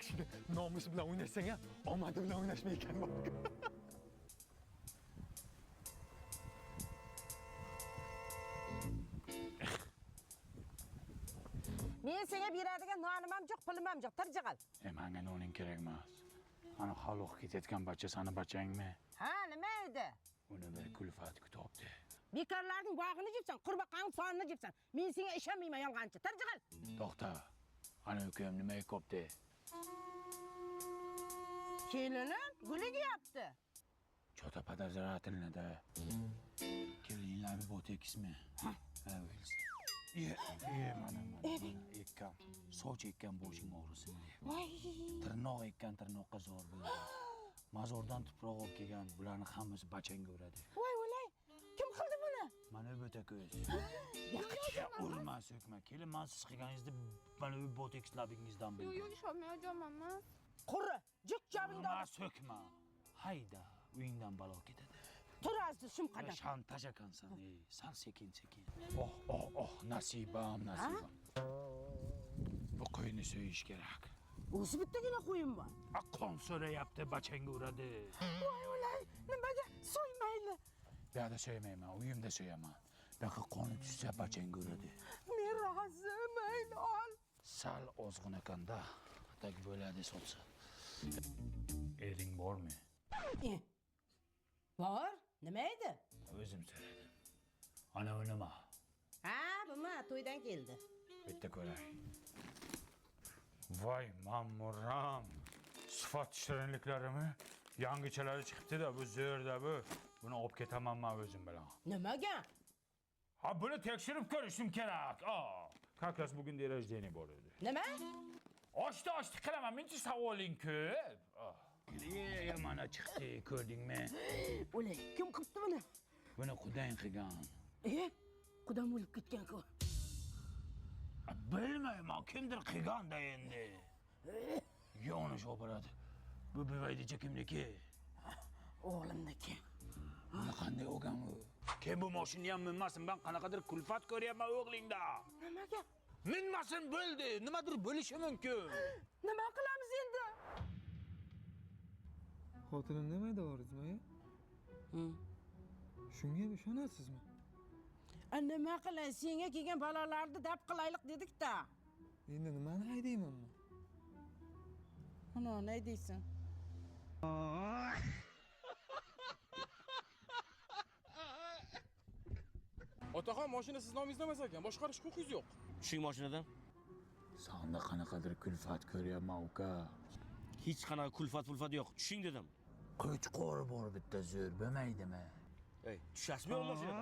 Shuni nomus bilan o'ynasang ham, omadi bilan o'ynashmay ekan bor. Men senga beradigan nonim ham yo'q, pulim ham yo'q. Tirjig'al. Menga noning kerak emas. Ana xaloq ketayotgan bacha sani bachangmi? Ha, nima edi? Uni bir kulfat kutibdi. Bekorlarning bog'ini jibsan, qurbaqaning sonini jibsan. Men senga ishonmayman, yolg'onchi. Tirjig'al. To'xta. Ana ukam nima qopti? Kelinim guliga yapti. Chota подозрательно-da. Kelinlar botekismi? Ha, o'lsa. Mana. Ekkam. Soch ekkan boshing og'risin deb. Voy. Tirnoq ekkan tirnoqqa zo'r bo'ldi. Mazordan tuproq olib kelgan bularni hammasi bachanga uradi. Voy, o'lay. Kim qildi buni? Mana bo'ta ko'z. Yaqincha Urma, so'kma. Kelin, men siz qilganingizni mana bu botekis labingizdan bildim. Yo'q, ishonmayapman. Qurri, juk jabingda. Urma, so'kma. Hayda, uyingdan balo ketadi. Tur azdi shum qadam. Shantaj ekansan, sal sekin. Oh, nasibam. Bu qo'yni so'yish kerak. O'zi bittagina qo'yim bor. Qon so'rayapti, bachanga uradi. Voy, o'lay. Nimaga so'ymayli? Bu yerda so'ymayman, uyimda so'yaman. Bunaqa qoni tushsa bachanga uradi. Men rozi, mayli ol. Sal ozg'in ekanda, tak bo'ladi sotsa. Ering bormi? Bor. Nima edi? O'zim so'radim. Ana u nima? Ha, buma to'ydan keldi. Bitta ko'ray. Voy, ma'muram. Sifat shirinliklarimi? Yangichalari chiqibdi-da, bu zo'rda bu. Buni olib ketaman men o'zim bilan. Nimaga? Ha, buni tekshirib ko'rishim kerak. Как раз bugun rождение bor edi. Nima? Ochdi qilaman, menchi savoling ko'p. Mana chiqdi, ko'rdingmi? O'lay, kim qilibdi buni? Buni qudang qilgan. Qudam o'lib ketgan-ku. Bilmayman, kimdir qilganda endi. Yo'nish operadi. Bu buvaydicha kimniki? O'g'limniki. Buni qanday o'gan u? Kim bu mashinani ham minmasin, men qanaqadir kulfat ko'ryapman o'g'lingda. Nimaga? Minmasin bo'ldi, nimadir bo'lishi mumkin. Nima qilamiz endi? Xotinim nimaydi Orizmoya? Shunga ishonasizmi? Nima qilay, senga kelgan balolarni dab qilaylik dedik-da. Endi nimani haydayman men? Ana, ne deysan? Otaxon, mashina siz nomingizda emas ekan, boshqarish huquqingiz yo'q. Tushing mashinadan. Sonda qanaqadir kulfat ko'ryapman uka. Hech qanaqa kulfat yo'q. Tushing dedim. Qo'chqor bor bitta zo'r bo'lmaydimi? Tushasizmi mashinadan?